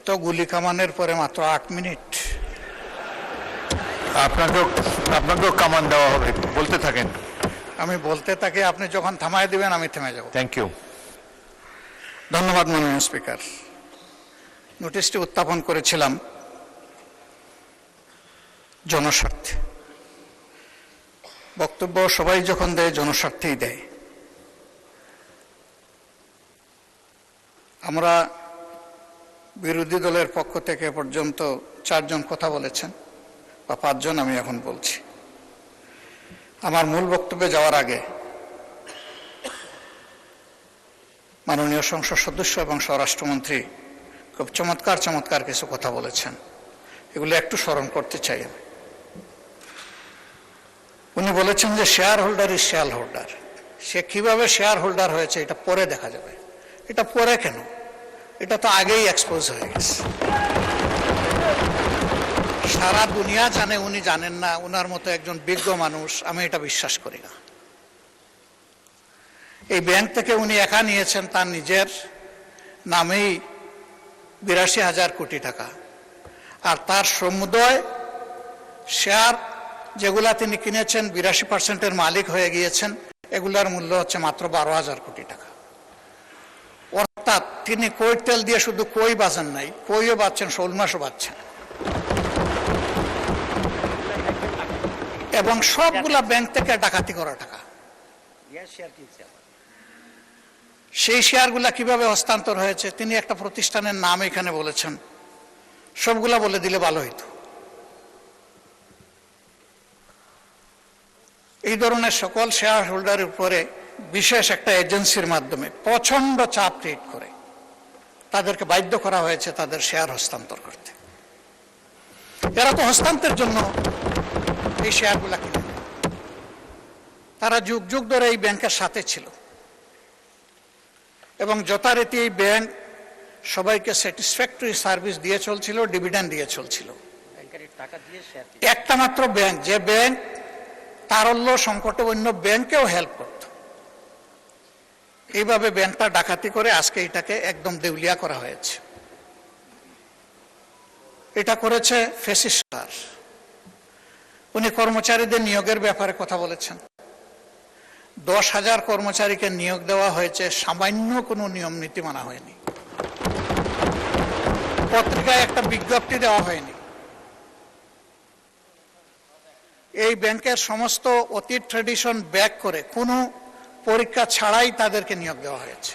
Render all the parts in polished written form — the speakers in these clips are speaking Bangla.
এত গুলি কামানের পরে মাত্র 8 মিনিট। আপনাকেও কামান দেওয়া হবে, বলতে থাকেন। আমি বলতে থাকি, আপনি যখন থামায় দিবেন আমি থেমে যাব। Thank you. ধন্যবাদ মাননীয় স্পিকার। নোটিশটি উত্থাপন করেছিলাম জনস্বার্থে। বক্তব্য সবাই যখন দেয় জনস্বার্থেই দেয়। আমরা বিরোধী দলের পক্ষ থেকে পর্যন্ত 4 জন কথা বলেছেন, বা 5 জন আমি এখন বলছি। আমার মূল বক্তব্যে যাওয়ার আগে মাননীয় সংসদ সদস্য এবং স্বরাষ্ট্রমন্ত্রী খুব চমৎকার কিছু কথা বলেছেন, এগুলো একটু স্মরণ করতে চাই আমি। উনি বলেছেন যে shareholder is shareholder. সে কিভাবে শেয়ার হোল্ডার হয়েছে এটা পরে দেখা যাবে। এটা পরে কেন? এটা তো আগেই এক্সপোজ হয়ে গেছে। সারা দুনিয়া জানে, উনি জানেন না। উনার মতো একজন বিজ্ঞ মানুষ, আমি এটা বিশ্বাস করি না। এই ব্যাংক থেকে উনি একা নিয়েছেন তার নিজের নামেই 82,000 কোটি টাকা, আর তার সমুদয় শেয়ার যেগুলা তিনি কিনেছেন 82% মালিক হয়ে গিয়েছেন, এগুলার মূল্য হচ্ছে মাত্র 12,000 কোটি টাকা। অর্থাৎ তিনি কই তেল দিয়ে শুধু কই বাজেন নাই, কইও বাচ্ছেন, শোল মাছও বাচ্ছেন, এবং সবগুলা ব্যাংক থেকে ডাকাতি করা টাকা। সেই শেয়ারগুলা কিভাবে হস্তান্তর হয়েছে তিনি একটা প্রতিষ্ঠানের নাম এখানে বলেছেন, সবগুলা বলে দিলে ভালো হইতো। এই ধরনের সকল শেয়ার হোল্ডারের উপরে বিশেষ একটা এজেন্সির মাধ্যমে প্রচন্ড চাপ ক্রিয়েট করে তাদেরকে বাধ্য করা হয়েছে তাদের শেয়ার হস্তান্তর করতে। এরা তো হস্তান্তরের জন্য এই শেয়ারগুলা কিনে, তারা যুগ যুগ ধরে এই ব্যাংকের সাথে ছিল এবং যথারীতি এই ব্যাংক সবাইকে স্যাটিসফ্যাক্টরি সার্ভিস দিয়ে চলছিল, ডিভিডেন্ড দিয়ে চলছিল। একটা মাত্র ব্যাংক, যে ব্যাংক তারল্য সংকটে অন্য ব্যাংকেও হেল্প করত, এইভাবে ব্যাংকটা ডাকাতি করে আজকে এটাকে একদম দেউলিয়া করা হয়েছে। এটা করেছে ফ্যাসিস্ট সরকার। উনি কর্মচারীদের নিয়োগের ব্যাপারে কথা বলেছেন। 10,000 কর্মচারীকে নিয়োগ দেওয়া হয়েছে, সামান্য কোনো নিয়ম নীতি মানা হয়নি, পত্রিকায় একটা বিজ্ঞপ্তি দেওয়া হয়নি। এই ব্যাংকের সমস্ত অতীত ট্রেডিশন ব্যাক করে কোনো পরীক্ষা ছাড়াই তাদেরকে নিয়োগ দেওয়া হয়েছে।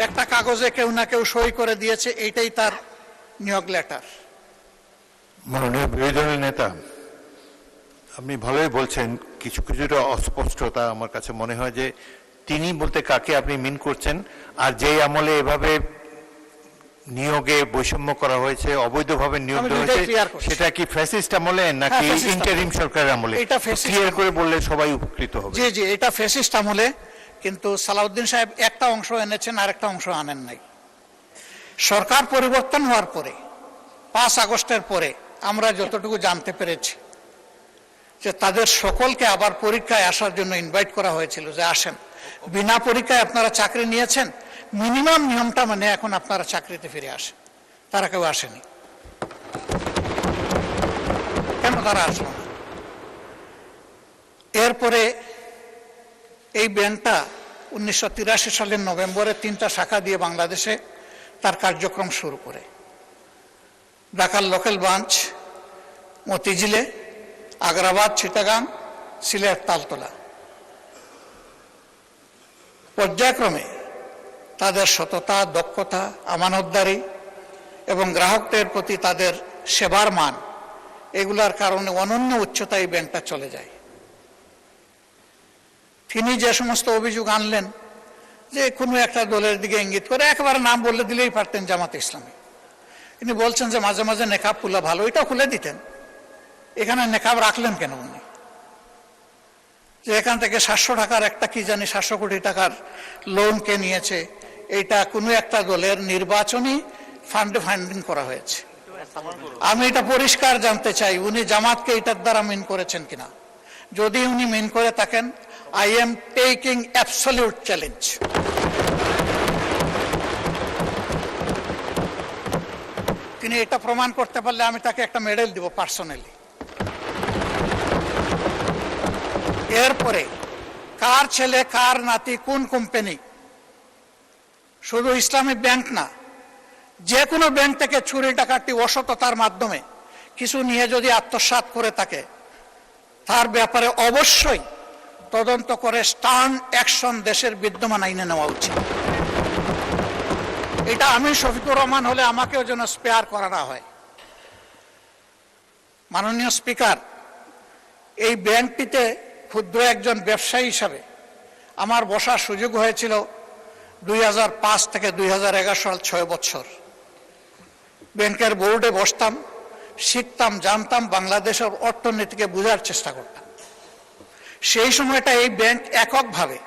একটা কাগজে কেউ না কেউ সই করে দিয়েছে, এইটাই তার নিয়োগ লেটার। মাননীয় বিরোধী দলের নেতা, আপনি ভালোই বলছেন, কিছুটা অস্পষ্টতা আমার কাছে মনে হয় যে তিনি বলতে কাকে আপনি মিন করছেন, আর যেই আমলে এভাবে নিয়োগে বৈষম্য করা হয়েছে, অবৈধভাবে নিয়োগ দেওয়া হয়েছে, সেটা কি ফ্যাসিস্ট আমলে নাকি ইন্টারিম সরকারের আমলে? এটা ক্লিয়ার করে বললে সবাই উপকৃত হবে। জি জি, এটা ফ্যাসিস্ট আমলে, কিন্তু সালাউদ্দিন সাহেব একটা অংশ এনেছেন আর একটা অংশ আনেন নাই। সরকার পরিবর্তন হওয়ার পরে 5 আগস্টের পরে আমরা যতটুকু জানতে পেরেছি যে তাদের সকলকে আবার পরীক্ষায় আসার জন্য ইনভাইট করা হয়েছিল, যে আসেন, বিনা পরীক্ষায় আপনারা চাকরি নিয়েছেন, মিনিমাম নিয়মটা মানে এখন আপনারা চাকরিতে ফিরে আসেন। তারা কেউ আসেনি। কেন তারা আসলো না? এরপরে এই ব্যাংকটা 1983 সালের নভেম্বরে 3টা শাখা দিয়ে বাংলাদেশে তার কার্যক্রম শুরু করে। ঢাকার লোকাল ব্রাঞ্চ মতিঝিলে, আগ্রাবাদ, চিটাগাং, সিলেট, তালতলা। পর্যায়ক্রমে তাদের সততা, দক্ষতা, আমানতদারি এবং গ্রাহকদের প্রতি তাদের সেবার মান, এগুলার কারণে অনন্য উচ্চতায় ব্যাংকটা চলে যায়। তিনি যে সমস্ত অভিযোগ আনলেন, যে কোনো একটা দলের দিকে ইঙ্গিত করে, একেবারে নাম বলে দিলেই পারতেন জামাত ইসলামী। তিনি বলছেন যে মাঝে মাঝে নেকাব খুলা ভালো, এটাও খুলে দিতেন। এখানে নেকাব রাখলেন কেন উনি? যে এখান থেকে 700 টাকার একটা কি জানি 700 কোটি টাকার লোন কে নিয়েছে, এটা কোনো একটা দলের নির্বাচনী ফান্ডে ফান্ডিং করা হয়েছে। আমি এটা পরিষ্কার জানতে চাই, উনি জামাতকে এটার দ্বারা মিন করেছেন কিনা। যদি উনি মিন করে থাকেন, I am taking absolute challenge. তিনি এটা প্রমাণ করতে পারলে আমি তাকে একটা মেডেল দিব পার্সোনালি। এরপরে কার ছেলে কার নাতি কোন কোম্পানি, শুধু ইসলামী ব্যাংক না, যে কোনো ব্যাংক থেকে চুরি ডাকাতি অসততার মাধ্যমে কিছু নিয়ে যদি আত্মসাৎ করে থাকে, তার ব্যাপারে অবশ্যই তদন্ত করে স্টার্ন অ্যাকশন দেশের বিদ্যমান আইনে নেওয়া উচিত। এটা আমি শফিকুর রহমান হলে আমাকেও যেন স্পেয়ার করা না হয়। মাননীয় স্পিকার, এই ব্যাংকটিতে ক্ষুদ্র একজন ব্যবসায়ী হিসাবে আমার বসার সুযোগ হয়েছিল 2005 থেকে 2011 সাল, 6 বছর। ব্যাংকের বোর্ডে বসতাম, শিখতাম, জানতাম, বাংলাদেশের অর্থনীতিকে বোঝার চেষ্টা করতাম। সেই সময়টা এই ব্যাংক এককভাবে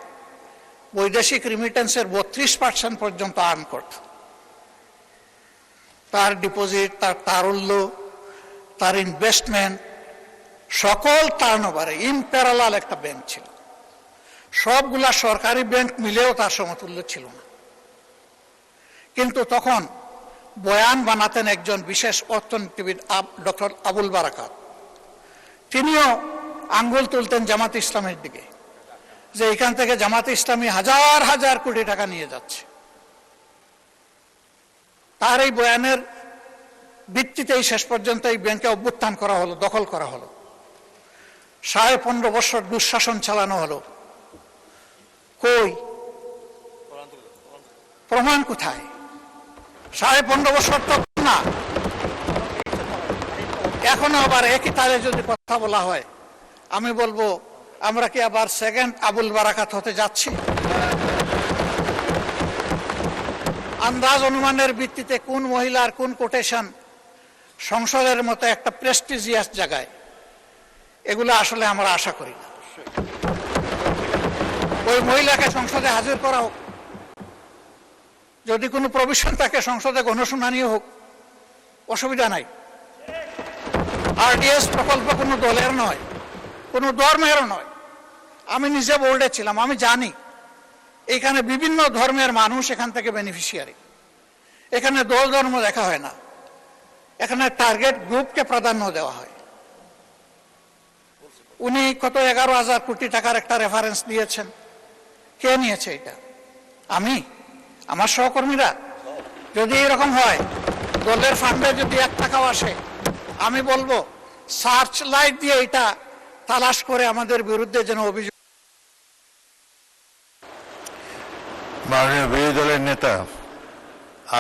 বৈদেশিক রিমিটেন্সের 32% পর্যন্ত আর্ন করত। তার ডিপোজিট, তার তারল্য, তার ইনভেস্টমেন্ট, সকল টার্নওভারে ইম্প্যারালাল একটা ব্যাংক ছিল। সবগুলা সরকারি ব্যাংক মিলেও তার সমতুল্য ছিল না। কিন্তু তখন বয়ান বানাতেন একজন বিশেষ অর্থনীতিবিদ ডক্টর আবুল বারাকাত। তিনিও আঙ্গুল তুলতেন জামাত ইসলামের দিকে, যে এখান থেকে জামাত ইসলামী হাজার হাজার কোটি টাকা নিয়ে যাচ্ছে। তার এই বয়ানের ভিত্তিতেই শেষ পর্যন্ত এই ব্যাংকে অভ্যুত্থান করা হলো, দখল করা হলো। 15.5 বছর দুঃশাসন চালানো হলো। কই প্রমাণ কোথায়? 15.5 বছর তো না। এখনো আবার একই তালে যদি কথা বলা হয়, আমি বলবো আমরা কি আবার সেকেন্ড আবুল বারাকাত হতে যাচ্ছি? আন্দাজ অনুমানের ভিত্তিতে কোন মহিলার কোন কোটেশন সংসদের মতো একটা প্রেস্টিজিয়াস জায়গায়, এগুলো আসলে আমরা আশা করি না। ওই মহিলাকে সংসদে হাজির করা হোক, যদি কোনো প্রভিশন থাকে সংসদে গণশুনানিও হোক, অসুবিধা নাই। আরডিএস প্রকল্প কোনো দলের নয়, কোনো ধর্মেরও নয়। আমি নিজে বোর্ডে ছিলাম, আমি জানি এখানে বিভিন্ন ধর্মের মানুষ এখান থেকে বেনিফিশিয়ারি। এখানে দল ধর্ম দেখা হয় না, এখানে টার্গেট গ্রুপকে প্রাধান্য দেওয়া হয়। উনি কত 11,000 কোটি টাকার একটা রেফারেন্স দিয়েছেন। কে নিয়েছে এটা? আমি, আমার সহকর্মীরা? যদি এরকম হয়, দলের ফান্ডে যদি 1 টাকাও আসে, আমি বলবো সার্চ লাইট দিয়ে এটা তালাশ করে আমাদের বিরুদ্ধে যেন অভিযোগ। মাননীয় বিরোধী দলের নেতা,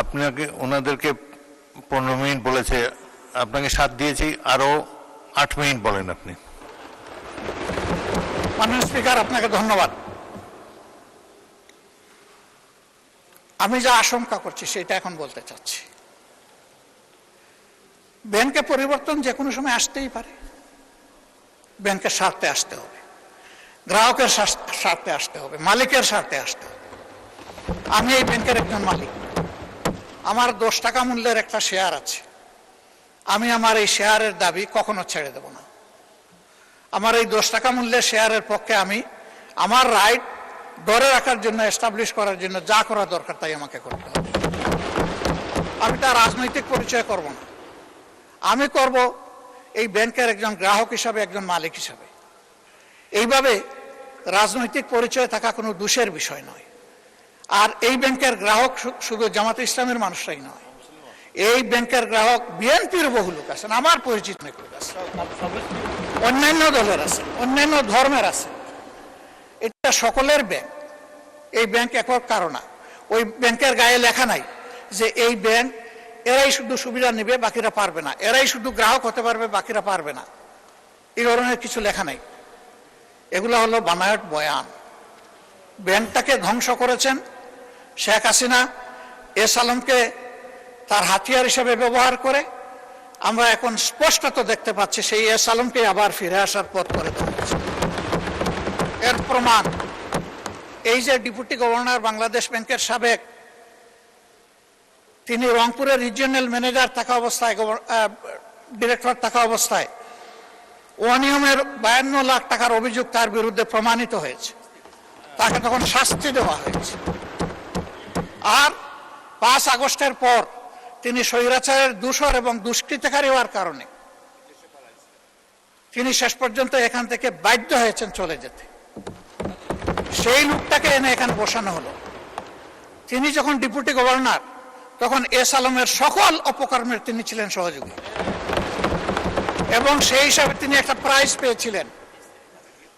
আপনাকে ওনাদেরকে 15 মিনিট বলেছে, আপনাকে 7 দিয়েছি, আরো 8 মিনিট বলেন আপনি। মাননীয় স্পিকার, আপনাকে ধন্যবাদ। আমি যা আশঙ্কা করছি সেটা এখন বলতে চাচ্ছি। ব্যাংকে পরিবর্তন যে কোনো সময় আসতেই পারে। ব্যাংকের স্বার্থে আসতে হবে, গ্রাহকের স্বার্থে আসতে হবে, মালিকের স্বার্থে আসতে হবে। আমি এই ব্যাংকের একজন মালিক। আমার 10 টাকা মূল্যের একটা শেয়ার আছে। আমি আমার এই শেয়ারের দাবি কখনো ছেড়ে দেব না। আমার এই 10 টাকা মূল্যের শেয়ারের পক্ষে আমি আমার রাইট ধরে রাখার জন্য, এস্টাবলিশ করার জন্য যা করা দরকার তাই আমাকে করতে হবে। আমি তার রাজনৈতিক পরিচয় করব না, আমি করব এই ব্যাংকের একজন গ্রাহক হিসাবে, একজন মালিক হিসাবে। এইভাবে রাজনৈতিক পরিচয় থাকা কোনো দোষের বিষয় নয়। আর এই ব্যাংকের গ্রাহক শুধু জামাতে ইসলামের মানুষরাই নয়, এই ব্যাংকের গ্রাহক বিএনপির বহু লোক আছেন, আমার পরিচিত অনেক লোক আছে, অন্যান্য দলের আছে, অন্যান্য ধর্মের আছে। এটা সকলের ব্যাংক। এই ব্যাংক একক কারো না। ওই ব্যাংকের গায়ে লেখা নাই যে এই ব্যাংক এরাই শুধু সুবিধা নেবে, বাকিরা পারবে না, এরাই শুধু গ্রাহক হতে পারবে, বাকিরা পারবে না। এই ধরনের কিছু লেখা নাই। এগুলো হলো বানায়ট বয়ান। ব্যাংকটাকে ধ্বংস করেছেন শেখ হাসিনা এস আলমকে তার হাতিয়ার হিসেবে ব্যবহার করে। আমরা এখন স্পষ্টত দেখতে পাচ্ছি সেই এস আলমকে আবার ফিরে আসার পথ করে দেখাচ্ছে। এর প্রমাণ এই যে ডেপুটি গভর্নর বাংলাদেশ ব্যাংকের সাবেক, তিনি রংপুরের রিজিওনাল ম্যানেজার থাকা অবস্থায়, ডিরেক্টর থাকা অবস্থায় অনিয়মের 52 লাখ টাকার অভিযোগ তার বিরুদ্ধে প্রমাণিত হয়েছে। তাকে তখন শাস্তি দেওয়া হয়েছে। আর 5 আগস্টের পর তিনি স্বৈরাচারের দূষর এবং দুষ্কৃতকারী হওয়ার কারণে তিনি শেষ পর্যন্ত এখান থেকে বাধ্য হয়েছেন চলে যেতে। সেই লোকটাকে এনে এখানে বসানো হলো। তিনি যখন ডেপুটি গভর্নর, তখন এস আলমের সকল অপকর্মের তিনি ছিলেন সহযোগী, এবং সেই হিসাবে তিনি একটা প্রাইজ পেয়েছিলেন।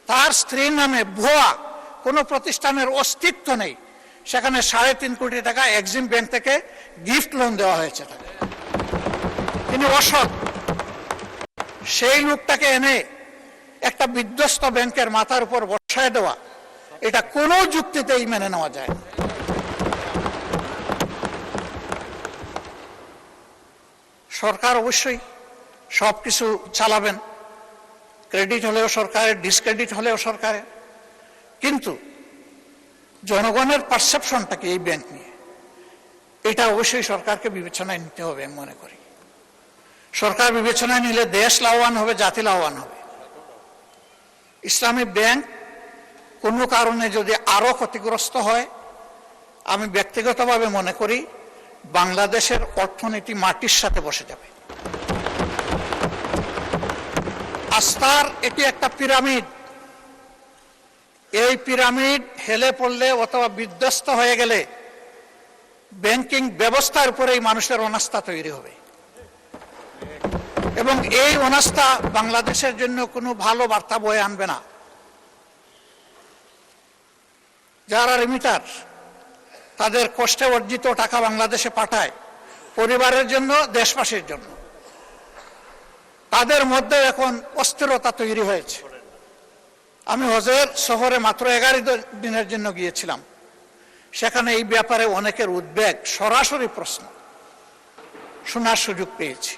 তার স্ত্রীর নামে ভুয়া কোনো প্রতিষ্ঠানের অস্তিত্ব নেই, সেখানে 3.5 কোটি টাকা এক্সিম ব্যাংক থেকে গিফট লোন দেওয়া হয়েছে তাকে। তিনি অসৎ। সেই লোকটাকে এনে একটা বিধ্বস্ত ব্যাংকের মাথার উপর বসায় দেওয়া, এটা কোনো যুক্তিতেই মেনে নেওয়া যায় না। সরকার অবশ্যই সবকিছু চালাবেন, ক্রেডিট হলেও সরকারের, ডিসক্রেডিট হলেও সরকারের, কিন্তু জনগণের পারসেপশনটা কি এই ব্যাংক নিয়ে, এটা অবশ্যই সরকারকে বিবেচনায় নিতে হবে আমি মনে করি। সরকার বিবেচনায় নিলে দেশ লাভবান হবে, জাতি লাভবান হবে। ইসলামী ব্যাংক কোনো কারণে যদি আরো ক্ষতিগ্রস্ত হয়, আমি ব্যক্তিগতভাবে মনে করি বাংলাদেশের অর্থনীতি মাটির সাথে বসে যাবে। আস্থার এটি একটা পিরামিড। এই পিরামিড হেলে পড়লে অথবা বিধ্বস্ত হয়ে গেলে ব্যাংকিং ব্যবস্থার উপরেই মানুষের অনাস্থা তৈরি হবে, এবং এই অনাস্থা বাংলাদেশের জন্য কোনো ভালো বার্তা বয়ে আনবে না। যারা রিমিটার, তাদের কষ্টে অর্জিত টাকা বাংলাদেশে পাঠায় পরিবারের জন্য, দেশবাসীর জন্য, তাদের মধ্যে এখন অস্থিরতা তৈরি হয়েছে। আমি হজের সফরে মাত্র 11 দিনের জন্য গিয়েছিলাম। সেখানে এই ব্যাপারে অনেকের উদ্বেগ, সরাসরি প্রশ্ন শোনার সুযোগ পেয়েছি।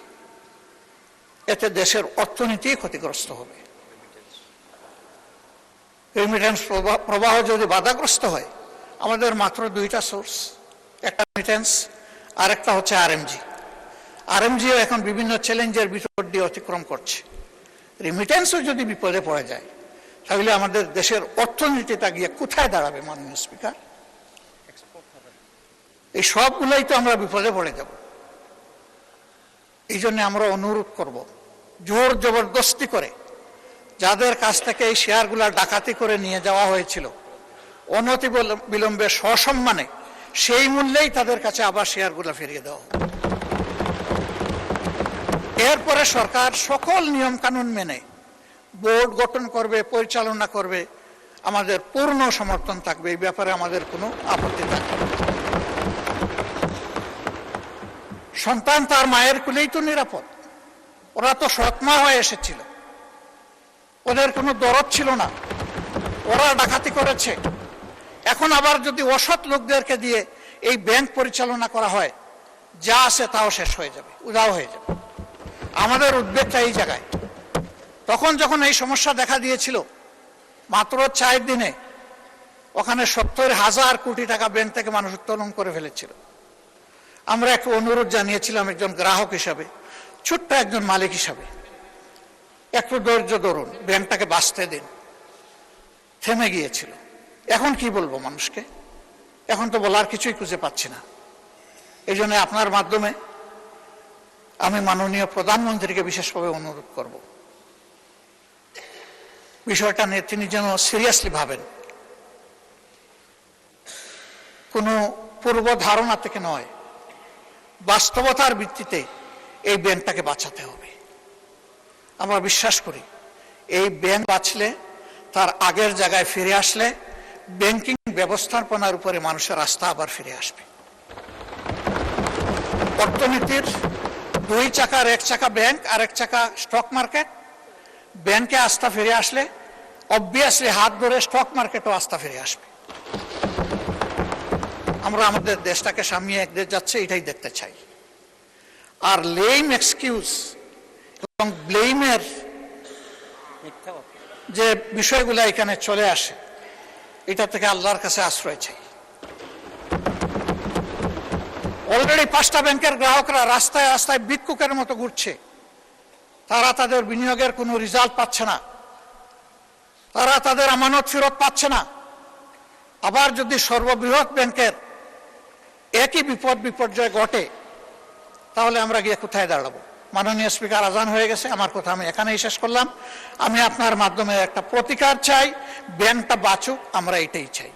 এতে দেশের অর্থনীতি ক্ষতিগ্রস্ত হবে। রেমিটেন্স প্রবাহ যদি বাধাগ্রস্ত হয়, আমাদের মাত্র 2টা সোর্স, একটা রেমিটেন্স, আরেকটা হচ্ছে আরএমজি। আরএমজিও এখন বিভিন্ন চ্যালেঞ্জের ভিতর দিয়ে অতিক্রম করছে। রেমিটেন্সও যদি বিপদে পড়ে যায়, তাহলে আমাদের দেশের অর্থনীতিটা গিয়ে কোথায় দাঁড়াবে মাননীয় স্পিকার? এই সবগুলোই তো আমরা বিপদে পড়ে যাব। এই জন্য আমরা অনুরোধ করব, জোর জবরদস্তি করে যাদের কাছ থেকে এই শেয়ারগুলা ডাকাতি করে নিয়ে যাওয়া হয়েছিল, অনতি বিলম্বে সসম্মানে সেই মূল্যেই তাদের কাছে আবার শেয়ারগুলা ফিরিয়ে দেওয়া। এরপরে সরকার সকল নিয়ম কানুন মেনে বোর্ড গঠন করবে, পরিচালনা করবে, আমাদের পূর্ণ সমর্থন থাকবে। এই ব্যাপারে আমাদের কোনো আপত্তি থাকবে না। সন্তান তার মায়ের কুলেই তো নিরাপদ। ওরা তো সৎমা হয়ে এসেছিল, ওদের কোনো দরদ ছিল না, ওরা ডাকাতি করেছে। এখন আবার যদি অসৎ লোকদেরকে দিয়ে এই ব্যাংক পরিচালনা করা হয়, যা আছে তাও শেষ হয়ে যাবে, উধাও হয়ে যাবে। আমাদের উদ্বেগটা এই জায়গায়। তখন যখন এই সমস্যা দেখা দিয়েছিল, মাত্র 4 দিনে ওখানে 70,000 কোটি টাকা ব্যাংক থেকে মানুষ উত্তোলন করে ফেলেছিল। আমরা একটু অনুরোধ জানিয়েছিলাম একজন গ্রাহক হিসাবে, ছোট্ট একজন মালিক হিসাবে, একটু ধৈর্য ধরুন, ব্যাংকটাকে বাঁচতে দিন। থেমে গিয়েছিল। এখন কি বলবো মানুষকে? এখন তো বলার কিছুই খুঁজে পাচ্ছি না। এই জন্য আপনার মাধ্যমে আমি মাননীয় প্রধানমন্ত্রীকে বিশেষভাবে অনুরোধ করব, বিষয়টা নিয়ে তিনি যেন সিরিয়াসলি ভাবেন। কোনো পূর্ব ধারণা থেকে নয়, বাস্তবতার ভিত্তিতে এই ব্যাংকটাকে বাঁচাতে হবে। আমরা বিশ্বাস করি এই ব্যাংক বাঁচলে, তার আগের জায়গায় ফিরে আসলে, ব্যাংকিং ব্যবস্থাপনার উপরে মানুষের আস্থা আবার ফিরে আসবে। অর্থনীতির 2 চাকার 1 চাকা ব্যাংক আর 1 চাকা স্টক মার্কেট। ব্যাংকে আস্থা ফিরে আসলে অবভিয়াসলি হাত ধরে স্টক মার্কেটও আস্থা ফিরে আসবে। আমরা আমাদের দেশটাকে সামনে একদিকে যাচ্ছে, এটাই দেখতে চাই। আর লেম এক্সকিউজ এবং ব্লেমের যে বিষয়গুলো এখানে চলে আসে, এটা থেকে আল্লাহর কাছে আশ্রয় চাই। অলরেডি 5টা ব্যাংকের গ্রাহকরা রাস্তায় রাস্তায় ভিক্ষুকের মতো ঘুরছে। তারা তাদের বিনিয়োগের কোনো রেজাল্ট পাচ্ছে না, তারা তাদের আমানত ফেরত পাচ্ছে না। আবার যদি সর্ববৃহৎ ব্যাংকের একই বিপর্যয় ঘটে, তাহলে আমরা গিয়ে কোথায় দাঁড়াবো? মাননীয় স্পিকার, আজান হয়ে গেছে, আমার কথা আমি এখানেই শেষ করলাম। আমি আপনার মাধ্যমে একটা প্রতিকার চাই, ব্যাংকটা বাঁচুক, আমরা এটাই চাই।